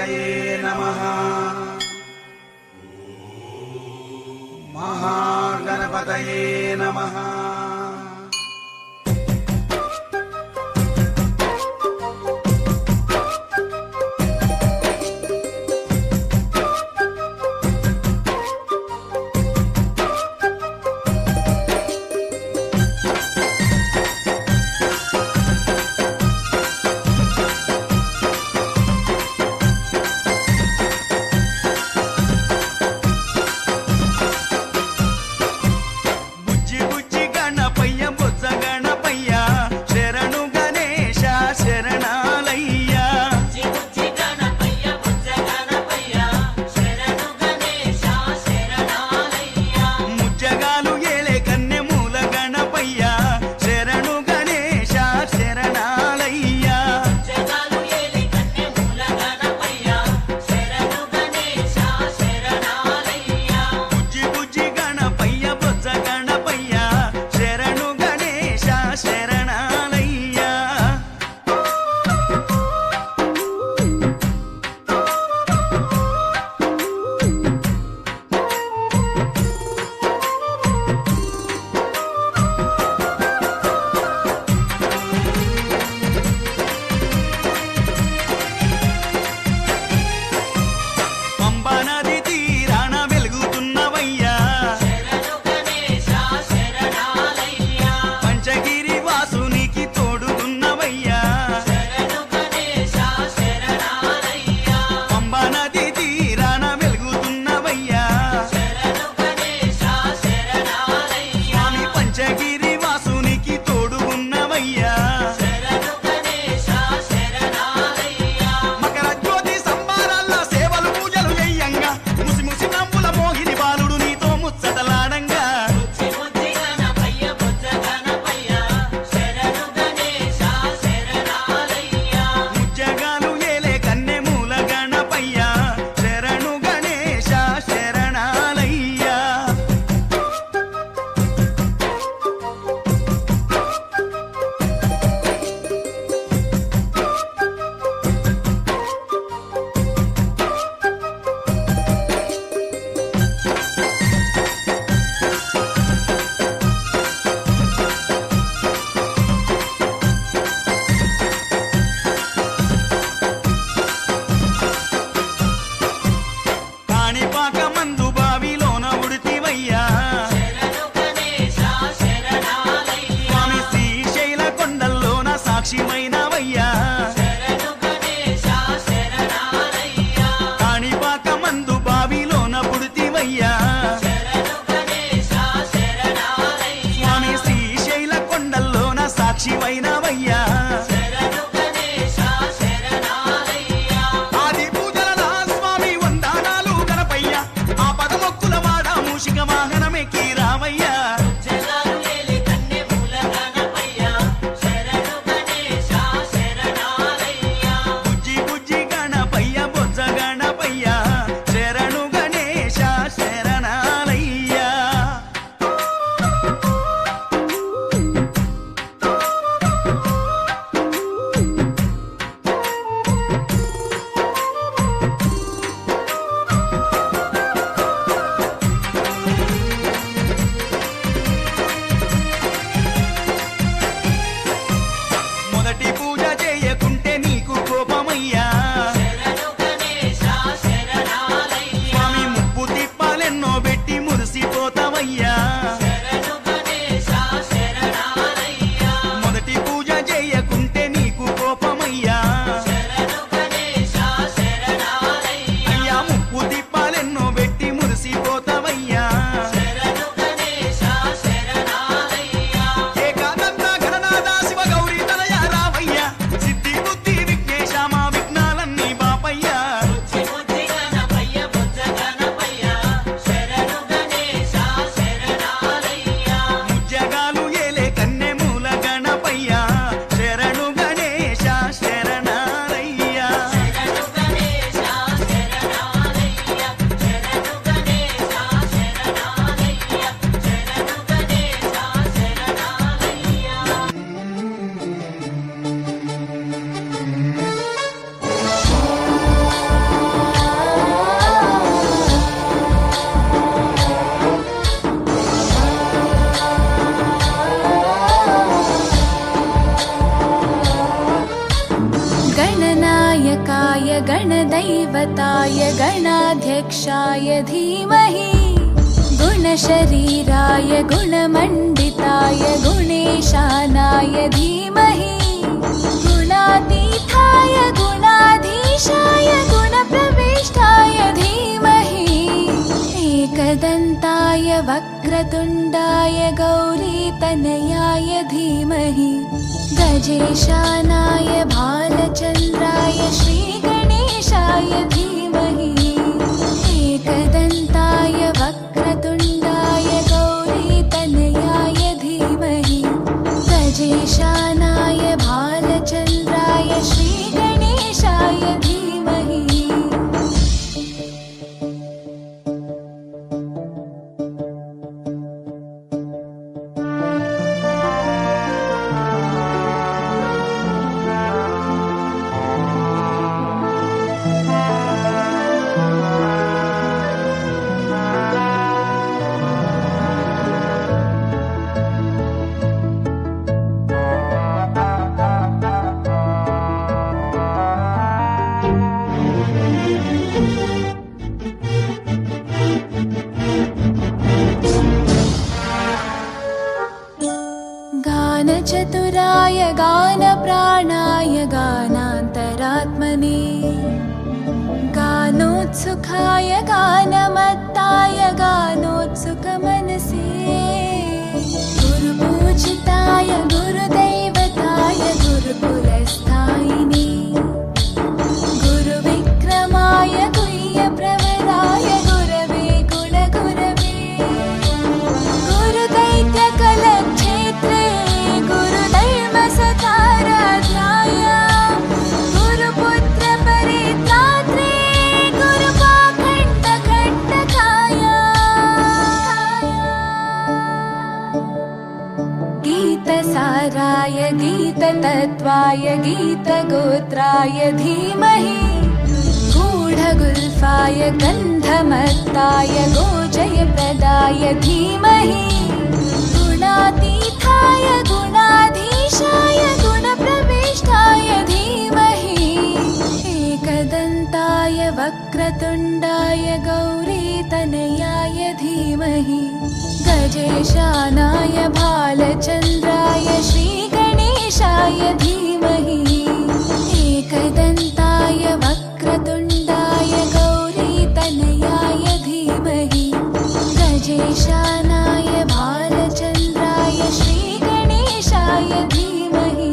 గణపతయే నమః. మహాగణపతయే నమః. సాక్షివైనవయ్యా ఆది పూజల స్వామి వందనాలు గణపయ్య ఆ పదమొక్కుల వాడ మూషిక వాహనమెక్కి రావయ్యా బుజ్జి బుజ్జి గణపయ్య బొజ్జ గణపయ్య శరణు గణేశ శరణాలయ్యా गुरुदैवताय गणाध्यक्षाय धीमहि गुणशरीराय गुणमण्डिताय गुणेशानाय धीमहि गुणातीताय गुणाधीशाय गुणप्रविष्टाय धीमहि एकदन्ताय वक्रतुण्डाय गौरीतनयाय धीमहि गजेशानाय भालचन्द्राय श्रीगणेशाय धीमहि एकदन्ताय वक्रतुण्डाय गौरीतनयाय धीमहि गजेशानाय भालचन्द्राय श्रीगणेशाय धीमहि गानचतुराय गानप्राणाय गानान्तरात्मने गानोत्सुकाय गानमत्ताय गानोत्सुकमनसे गुरुपूजिताय गुरुदैवताय गुरुकुलस्थायिने गुरुविक्रमाय गुह्यप्रवराय गुरवे गुणगुरवे गुरुदैत्यकलक्षेत्रे गुरुधर्मसताराध्याय गुरुपुत्रपरित्रात्रे गुरुपाखण्डकण्टकाय गीतसाराय गीततत्त्वाय गीतगोत्राय धीमहि गूढगुल्फाय गन्धमत्ताय गोजयप्रदाय धीमहि गुणातीताय गुणाधीशाय गुणप्रविष्टाय धीमहि एकदन्ताय वक्रतुण्डाय गौरीतनयाय धीमहि गजेशानाय भालचन्द्राय श्रीगणेशाय धीमहि एकदन्ताय वक्रतुण्डाय गौरीतनयाय धीमहि गजेशानाय भालचन्द्राय श्रीगणेशाय धीमहि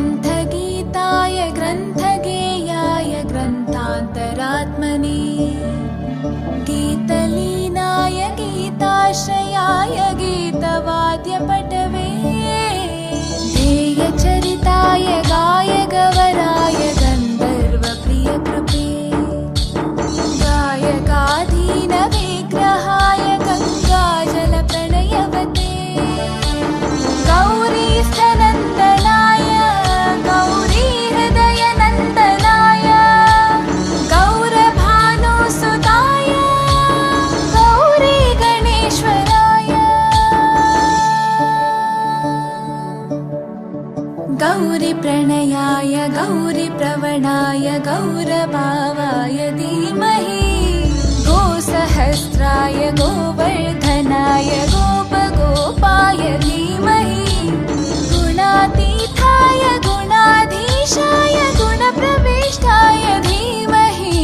ग्रन्थगीताय ग्रन्थगेयाय ग्रन्थान्तरात्मने गीतलीनाय गीताश्रयाय गीतवाद्यपटवे ध्येयचरिताय गायगवराय गन्धर्वप्रियकृपे गायकाधीनविग्रहाय गङ्गाजलप्रणयवते गौरीस्थनन्दनाय गौरीहृदयनन्दनाय गौरभानुसुताय गौरीगणेश्वराय गौरीप्रणयाय गौरीप्रवणाय गौरभावाय धीमहि गोसहस्राय गोवर्धनाय गोपगोपाय धीमहि गुणातीताय गुणाधीशाय गुणप्रविष्टाय धीमहि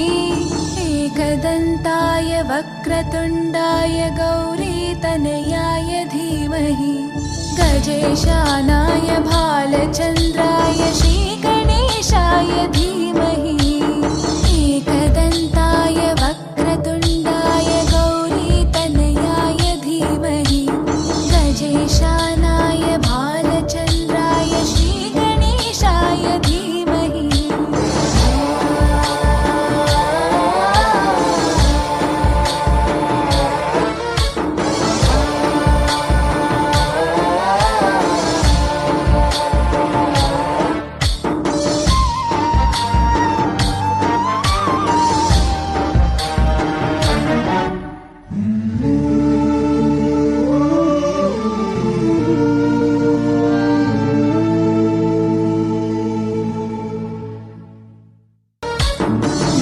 एकदन्ताय वक्रतुण्डाय गौरीतनयाय धीमहि गजेशानाय भालचन्द्राय श्रीगणेशाय धीमहि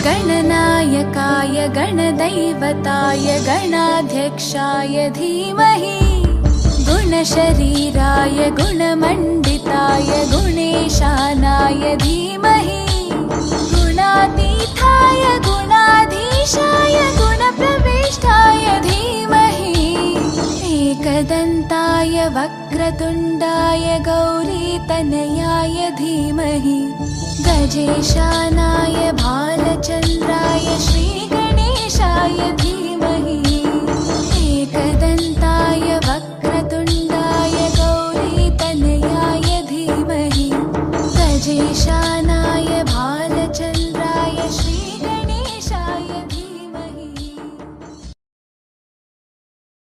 गणनायकाय गणदैवताय गणाध्यक्षाय धीमहि गुणशरीराय गुणमण्डिताय गुणेशानाय धीमहि गुणातीताय गुणाधीशाय गुणप्रविष्टाय धीमहि एकदन्ताय वक्रतुण्डाय गौरीतनयाय धीमहि गजेशानाय भालचन्द्राय